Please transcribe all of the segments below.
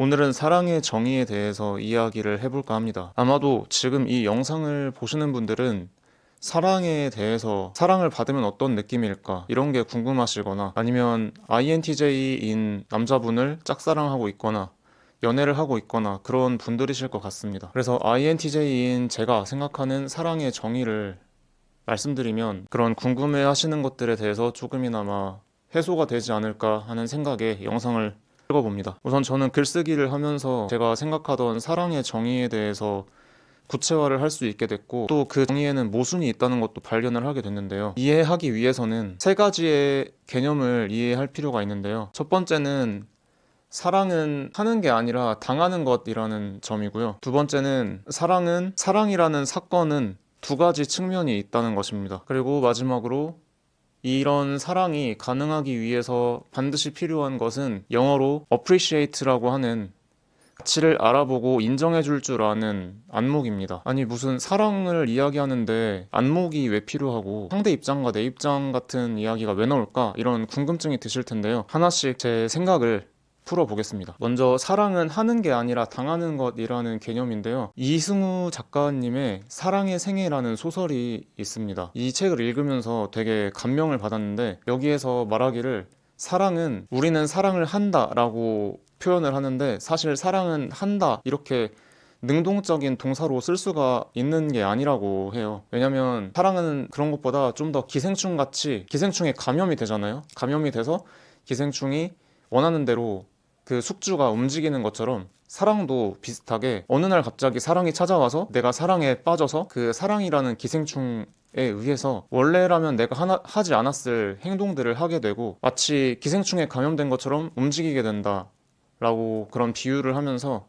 오늘은 사랑의 정의에 대해서 이야기를 해볼까 합니다. 아마도 지금 이 영상을 보시는 분들은 사랑에 대해서 사랑을 받으면 어떤 느낌일까 이런 게 궁금하시거나 아니면 INTJ인 남자분을 짝사랑하고 있거나 연애를 하고 있거나 그런 분들이실 것 같습니다. 그래서 INTJ인 제가 생각하는 사랑의 정의를 말씀드리면 그런 궁금해 하시는 것들에 대해서 조금이나마 해소가 되지 않을까 하는 생각에 영상을 읽어봅니다. 우선 저는 글쓰기를 하면서 제가 생각하던 사랑의 정의에 대해서 구체화를 할 수 있게 됐고 또 그 정의에는 모순이 있다는 것도 발견을 하게 됐는데요. 이해하기 위해서는 세 가지의 개념을 이해할 필요가 있는데요. 첫 번째는 사랑은 하는 게 아니라 당하는 것이라는 점이고요. 두 번째는 사랑은 사랑이라는 사건은 두 가지 측면이 있다는 것입니다. 그리고 마지막으로 이런 사랑이 가능하기 위해서 반드시 필요한 것은 영어로 appreciate라고 하는 가치를 알아보고 인정해 줄 줄 아는 안목입니다. 아니 무슨 사랑을 이야기하는데 안목이 왜 필요하고 상대 입장과 내 입장 같은 이야기가 왜 나올까 이런 궁금증이 드실 텐데요. 하나씩 제 생각을 풀어보겠습니다. 먼저 사랑은 하는 게 아니라 당하는 것이라는 개념인데요. 이승우 작가님의 사랑의 생애라는 소설이 있습니다. 이 책을 읽으면서 되게 감명을 받았는데 여기에서 말하기를 사랑은 우리는 사랑을 한다 라고 표현을 하는데 사실 사랑은 한다 이렇게 능동적인 동사로 쓸 수가 있는 게 아니라고 해요. 왜냐면 사랑은 그런 것보다 좀 더 기생충 같이 기생충에 감염이 되잖아요. 감염이 돼서 기생충이 원하는 대로 그 숙주가 움직이는 것처럼 사랑도 비슷하게 어느 날 갑자기 사랑이 찾아와서 내가 사랑에 빠져서 그 사랑이라는 기생충에 의해서 원래라면 내가 하지 않았을 행동들을 하게 되고 마치 기생충에 감염된 것처럼 움직이게 된다 라고 그런 비유를 하면서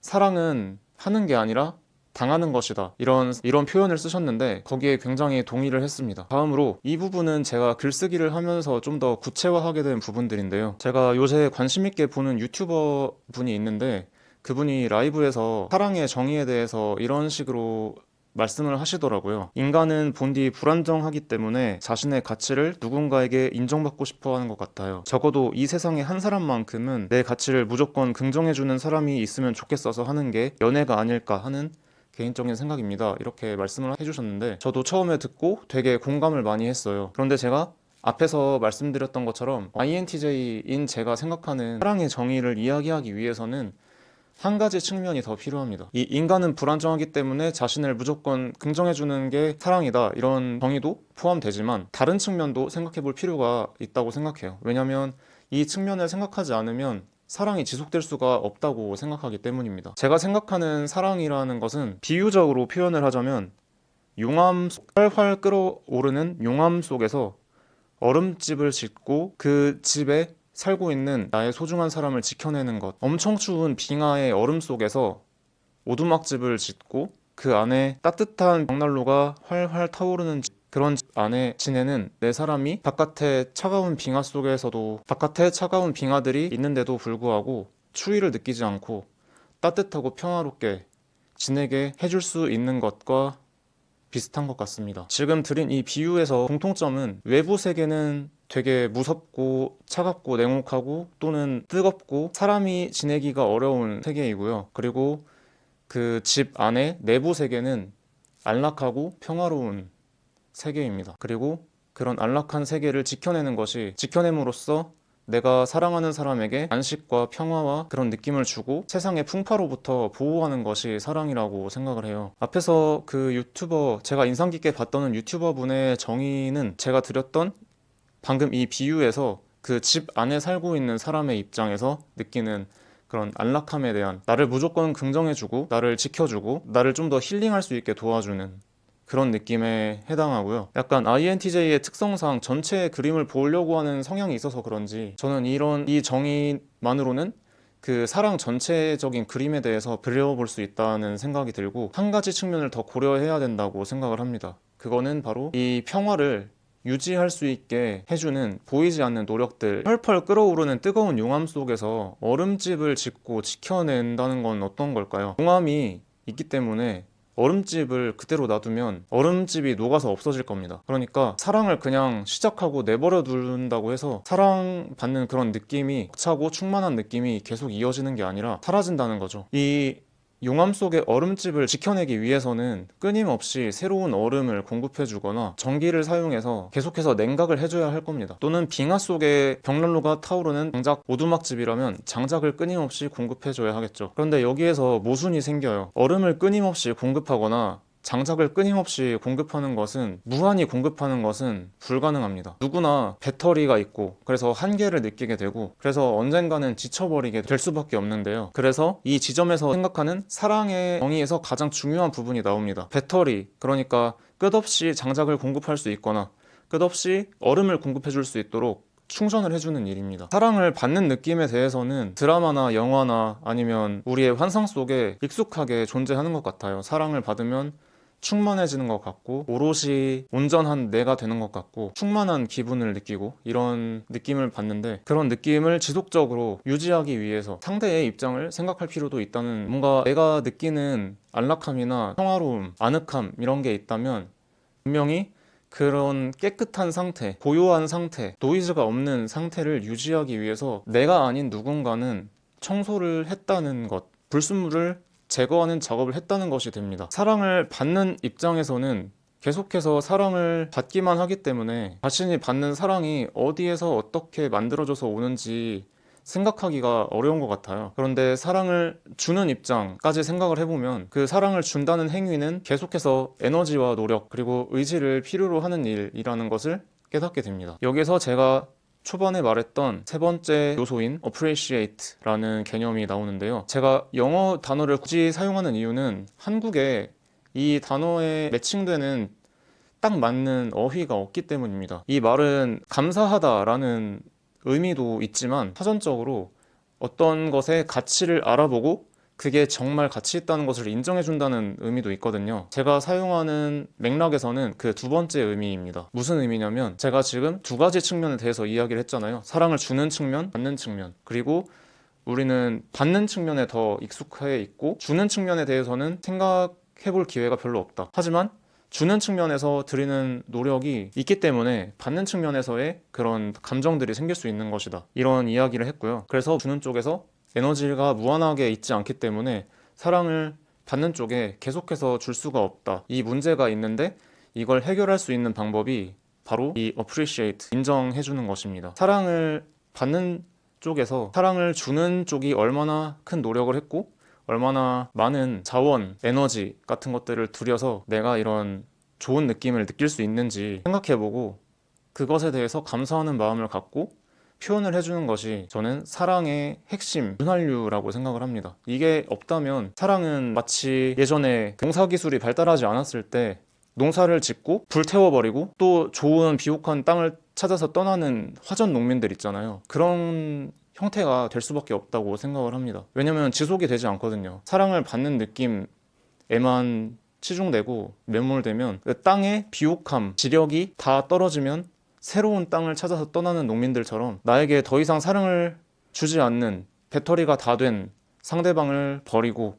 사랑은 하는 게 아니라 당하는 것이다 이런 표현을 쓰셨는데 거기에 굉장히 동의를 했습니다. 다음으로 이 부분은 제가 글쓰기를 하면서 좀 더 구체화하게 된 부분들인데요. 제가 요새 관심 있게 보는 유튜버 분이 있는데 그분이 라이브에서 사랑의 정의에 대해서 이런 식으로 말씀을 하시더라고요. 인간은 본디 불안정하기 때문에 자신의 가치를 누군가에게 인정받고 싶어 하는 것 같아요. 적어도 이 세상에 한 사람만큼은 내 가치를 무조건 긍정해주는 사람이 있으면 좋겠어서 하는 게 연애가 아닐까 하는 개인적인 생각입니다. 이렇게 말씀을 해주셨는데 저도 처음에 듣고 되게 공감을 많이 했어요. 그런데 제가 앞에서 말씀드렸던 것처럼 INTJ인 제가 생각하는 사랑의 정의를 이야기하기 위해서는 한 가지 측면이 더 필요합니다. 이 인간은 불안정하기 때문에 자신을 무조건 긍정해주는 게 사랑이다 이런 정의도 포함되지만 다른 측면도 생각해 볼 필요가 있다고 생각해요. 왜냐하면 이 측면을 생각하지 않으면 사랑이 지속될 수가 없다고 생각하기 때문입니다. 제가 생각하는 사랑이라는 것은 비유적으로 표현을 하자면 활활 끓어오르는 용암 속에서 얼음집을 짓고 그 집에 살고 있는 나의 소중한 사람을 지켜내는 것. 엄청 추운 빙하의 얼음 속에서 오두막집을 짓고 그 안에 따뜻한 벽난로가 활활 타오르는 그런 집 안에 지내는 내 사람이 바깥에 차가운 빙하 속에서도 바깥에 차가운 빙하들이 있는데도 불구하고 추위를 느끼지 않고 따뜻하고 평화롭게 지내게 해줄 수 있는 것과 비슷한 것 같습니다. 지금 드린 이 비유에서 공통점은 외부 세계는 되게 무섭고 차갑고 냉혹하고 또는 뜨겁고 사람이 지내기가 어려운 세계이고요. 그리고 그 집 안에 내부 세계는 안락하고 평화로운 세계입니다. 그리고 그런 안락한 세계를 지켜냄으로써 내가 사랑하는 사람에게 안식과 평화와 그런 느낌을 주고 세상의 풍파로부터 보호하는 것이 사랑이라고 생각을 해요. 앞에서 제가 인상 깊게 봤던 유튜버 분의 정의는 제가 드렸던 방금 이 비유에서 그 집 안에 살고 있는 사람의 입장에서 느끼는 그런 안락함에 대한 나를 무조건 긍정해주고 나를 지켜주고 나를 좀 더 힐링할 수 있게 도와주는 그런 느낌에 해당하고요. 약간 INTJ의 특성상 전체의 그림을 보려고 하는 성향이 있어서 그런지 저는 이 정의만으로는 그 사랑 전체적인 그림에 대해서 그려볼 수 있다는 생각이 들고 한 가지 측면을 더 고려해야 된다고 생각을 합니다. 그거는 바로 이 평화를 유지할 수 있게 해주는 보이지 않는 노력들. 펄펄 끓어오르는 뜨거운 용암 속에서 얼음집을 짓고 지켜낸다는 건 어떤 걸까요? 용암이 있기 때문에 얼음집을 그대로 놔두면 얼음집이 녹아서 없어질 겁니다. 그러니까 사랑을 그냥 시작하고 내버려 둔다고 해서 사랑받는 그런 느낌이 차고 충만한 느낌이 계속 이어지는 게 아니라 사라진다는 거죠. 이 용암 속의 얼음집을 지켜내기 위해서는 끊임없이 새로운 얼음을 공급해 주거나 전기를 사용해서 계속해서 냉각을 해줘야 할 겁니다. 또는 빙하 속에 벽난로가 타오르는 장작 오두막집이라면 장작을 끊임없이 공급해 줘야 하겠죠. 그런데 여기에서 모순이 생겨요. 얼음을 끊임없이 공급하거나 장작을 끊임없이 공급하는 것은, 무한히 공급하는 것은 불가능합니다. 누구나 배터리가 있고 그래서 한계를 느끼게 되고 그래서 언젠가는 지쳐버리게 될 수밖에 없는데요. 그래서 이 지점에서 생각하는 사랑의 정의에서 가장 중요한 부분이 나옵니다. 배터리, 그러니까 끝없이 장작을 공급할 수 있거나 끝없이 얼음을 공급해 줄 수 있도록 충전을 해주는 일입니다. 사랑을 받는 느낌에 대해서는 드라마나 영화나 아니면 우리의 환상 속에 익숙하게 존재하는 것 같아요. 사랑을 받으면 충만해지는 것 같고 오롯이 온전한 내가 되는 것 같고 충만한 기분을 느끼고 이런 느낌을 받는데, 그런 느낌을 지속적으로 유지하기 위해서 상대의 입장을 생각할 필요도 있다는, 뭔가 내가 느끼는 안락함이나 평화로움, 아늑함 이런 게 있다면 분명히 그런 깨끗한 상태, 고요한 상태, 노이즈가 없는 상태를 유지하기 위해서 내가 아닌 누군가는 청소를 했다는 것, 불순물을 제거하는 작업을 했다는 것이 됩니다. 사랑을 받는 입장에서는 계속해서 사랑을 받기만 하기 때문에 자신이 받는 사랑이 어디에서 어떻게 만들어져서 오는지 생각하기가 어려운 것 같아요. 그런데 사랑을 주는 입장까지 생각을 해보면 그 사랑을 준다는 행위는 계속해서 에너지와 노력 그리고 의지를 필요로 하는 일이라는 것을 깨닫게 됩니다. 여기서 제가 초반에 말했던 세 번째 요소인 appreciate라는 개념이 나오는데요. 제가 영어 단어를 굳이 사용하는 이유는 한국에 이 단어에 매칭되는 딱 맞는 어휘가 없기 때문입니다. 이 말은 감사하다라는 의미도 있지만 사전적으로 어떤 것의 가치를 알아보고 그게 정말 가치 있다는 것을 인정해준다는 의미도 있거든요. 제가 사용하는 맥락에서는 그 두 번째 의미입니다. 무슨 의미냐면 제가 지금 두 가지 측면에 대해서 이야기를 했잖아요. 사랑을 주는 측면, 받는 측면. 그리고 우리는 받는 측면에 더 익숙해 있고 주는 측면에 대해서는 생각해볼 기회가 별로 없다. 하지만 주는 측면에서 드리는 노력이 있기 때문에 받는 측면에서의 그런 감정들이 생길 수 있는 것이다. 이런 이야기를 했고요. 그래서 주는 쪽에서 에너지가 무한하게 있지 않기 때문에 사랑을 받는 쪽에 계속해서 줄 수가 없다. 이 문제가 있는데 이걸 해결할 수 있는 방법이 바로 이 appreciate, 인정해주는 것입니다. 사랑을 받는 쪽에서 사랑을 주는 쪽이 얼마나 큰 노력을 했고 얼마나 많은 자원, 에너지 같은 것들을 들여서 내가 이런 좋은 느낌을 느낄 수 있는지 생각해보고 그것에 대해서 감사하는 마음을 갖고 표현을 해주는 것이 저는 사랑의 핵심, 윤활유라고 생각을 합니다. 이게 없다면 사랑은 마치 예전에 농사기술이 발달하지 않았을 때 농사를 짓고 불태워버리고 또 좋은 비옥한 땅을 찾아서 떠나는 화전 농민들 있잖아요. 그런 형태가 될 수밖에 없다고 생각을 합니다. 왜냐면 지속이 되지 않거든요. 사랑을 받는 느낌에만 치중되고 매몰되면 그 땅의 비옥함, 지력이 다 떨어지면 새로운 땅을 찾아서 떠나는 농민들처럼 나에게 더 이상 사랑을 주지 않는 배터리가 다 된 상대방을 버리고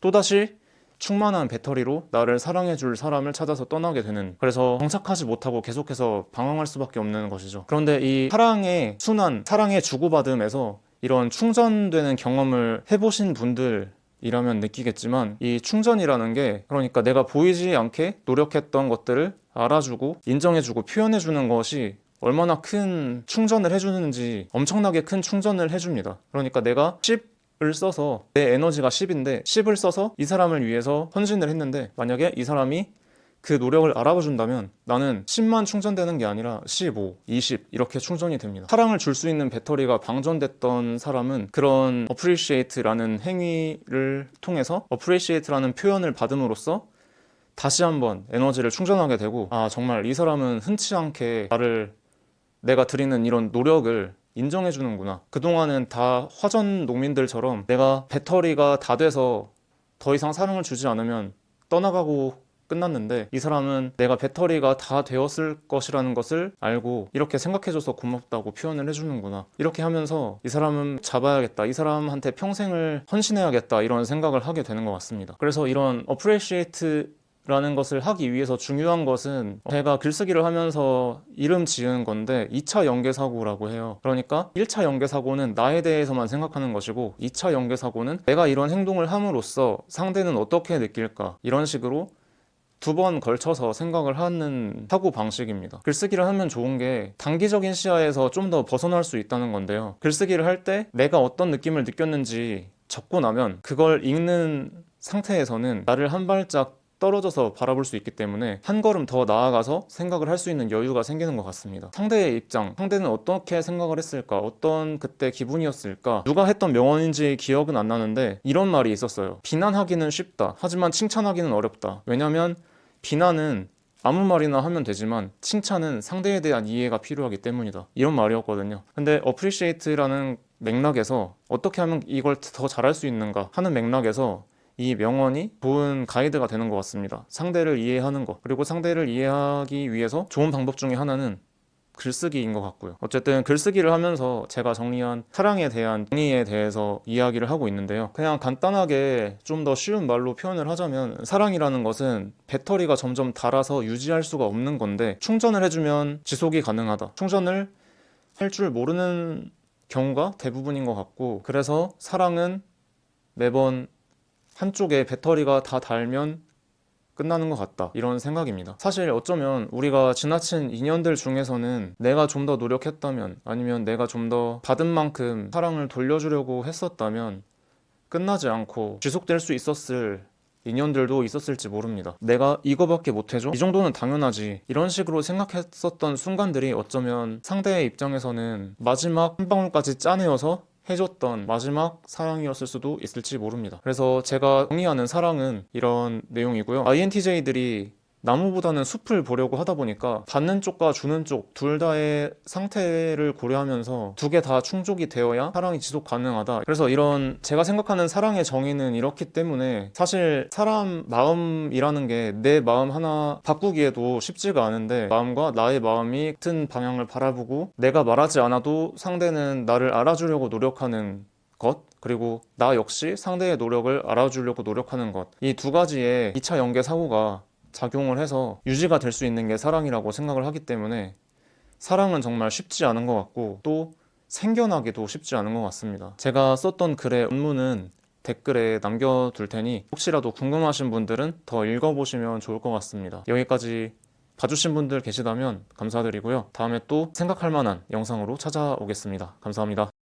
또다시 충만한 배터리로 나를 사랑해줄 사람을 찾아서 떠나게 되는, 그래서 정착하지 못하고 계속해서 방황할 수밖에 없는 것이죠. 그런데 이 사랑의 순환, 사랑의 주고받음에서 이런 충전되는 경험을 해보신 분들이라면 느끼겠지만 이 충전이라는 게 그러니까 내가 보이지 않게 노력했던 것들을 알아주고 인정해주고 표현해주는 것이 얼마나 큰 충전을 해주는지 엄청나게 큰 충전을 해줍니다. 그러니까 내가 10을 써서 내 에너지가 10인데 10을 써서 이 사람을 위해서 헌신을 했는데 만약에 이 사람이 그 노력을 알아봐 준다면 나는 10만 충전되는 게 아니라 15, 20 이렇게 충전이 됩니다. 사랑을 줄 수 있는 배터리가 방전됐던 사람은 그런 appreciate라는 행위를 통해서 appreciate라는 표현을 받음으로써 다시 한번 에너지를 충전하게 되고, 아 정말 이 사람은 흔치 않게 내가 드리는 이런 노력을 인정해 주는구나. 그동안은 다 화전 농민들처럼 내가 배터리가 다 돼서 더 이상 사랑을 주지 않으면 떠나가고 끝났는데 이 사람은 내가 배터리가 다 되었을 것이라는 것을 알고 이렇게 생각해줘서 고맙다고 표현을 해주는구나. 이렇게 하면서 이 사람은 잡아야겠다. 이 사람한테 평생을 헌신해야겠다. 이런 생각을 하게 되는 것 같습니다. 그래서 이런 appreciate 라는 것을 하기 위해서 중요한 것은 제가 글쓰기를 하면서 이름 지은 건데 2차 연계사고라고 해요. 그러니까 1차 연계사고는 나에 대해서만 생각하는 것이고 2차 연계사고는 내가 이런 행동을 함으로써 상대는 어떻게 느낄까 이런 식으로 2번 걸쳐서 생각을 하는 사고 방식입니다. 글쓰기를 하면 좋은 게 단기적인 시야에서 좀 더 벗어날 수 있다는 건데요. 글쓰기를 할 때 내가 어떤 느낌을 느꼈는지 적고 나면 그걸 읽는 상태에서는 나를 한 발짝 떨어져서 바라볼 수 있기 때문에 한 걸음 더 나아가서 생각을 할 수 있는 여유가 생기는 것 같습니다. 상대의 입장, 상대는 어떻게 생각을 했을까? 어떤 그때 기분이었을까? 누가 했던 명언인지 기억은 안 나는데 이런 말이 있었어요. 비난하기는 쉽다. 하지만 칭찬하기는 어렵다. 왜냐면 비난은 아무 말이나 하면 되지만 칭찬은 상대에 대한 이해가 필요하기 때문이다. 이런 말이었거든요. 근데 appreciate라는 맥락에서 어떻게 하면 이걸 더 잘할 수 있는가 하는 맥락에서 이 명언이 좋은 가이드가 되는 것 같습니다. 상대를 이해하는 것, 그리고 상대를 이해하기 위해서 좋은 방법 중에 하나는 글쓰기인 것 같고요. 어쨌든 글쓰기를 하면서 제가 정리한 사랑에 대한 정의에 대해서 이야기를 하고 있는데요. 그냥 간단하게 좀 더 쉬운 말로 표현을 하자면 사랑이라는 것은 배터리가 점점 닳아서 유지할 수가 없는 건데 충전을 해주면 지속이 가능하다. 충전을 할 줄 모르는 경우가 대부분인 것 같고 그래서 사랑은 매번 한쪽에 배터리가 다 닳으면 끝나는 것 같다 이런 생각입니다. 사실 어쩌면 우리가 지나친 인연들 중에서는 내가 좀 더 노력했다면 아니면 내가 좀 더 받은 만큼 사랑을 돌려주려고 했었다면 끝나지 않고 지속될 수 있었을 인연들도 있었을지 모릅니다. 내가 이거밖에 못해줘? 이 정도는 당연하지. 이런 식으로 생각했었던 순간들이 어쩌면 상대의 입장에서는 마지막 한 방울까지 짜내어서 해줬던 마지막 사랑이었을 수도 있을지 모릅니다. 그래서 제가 정의하는 사랑은 이런 내용이고요. INTJ들이 나무보다는 숲을 보려고 하다 보니까 받는 쪽과 주는 쪽 둘 다의 상태를 고려하면서 두 개 다 충족이 되어야 사랑이 지속 가능하다. 그래서 이런 제가 생각하는 사랑의 정의는 이렇기 때문에 사실 사람 마음이라는 게 내 마음 하나 바꾸기에도 쉽지가 않은데 마음과 나의 마음이 같은 방향을 바라보고 내가 말하지 않아도 상대는 나를 알아주려고 노력하는 것 그리고 나 역시 상대의 노력을 알아주려고 노력하는 것 이 두 가지의 2차 연계 사고가 작용을 해서 유지가 될 수 있는 게 사랑이라고 생각을 하기 때문에 사랑은 정말 쉽지 않은 것 같고 또 생겨나기도 쉽지 않은 것 같습니다. 제가 썼던 글의 원문은 댓글에 남겨둘 테니 혹시라도 궁금하신 분들은 더 읽어보시면 좋을 것 같습니다. 여기까지 봐주신 분들 계시다면 감사드리고요. 다음에 또 생각할 만한 영상으로 찾아오겠습니다. 감사합니다.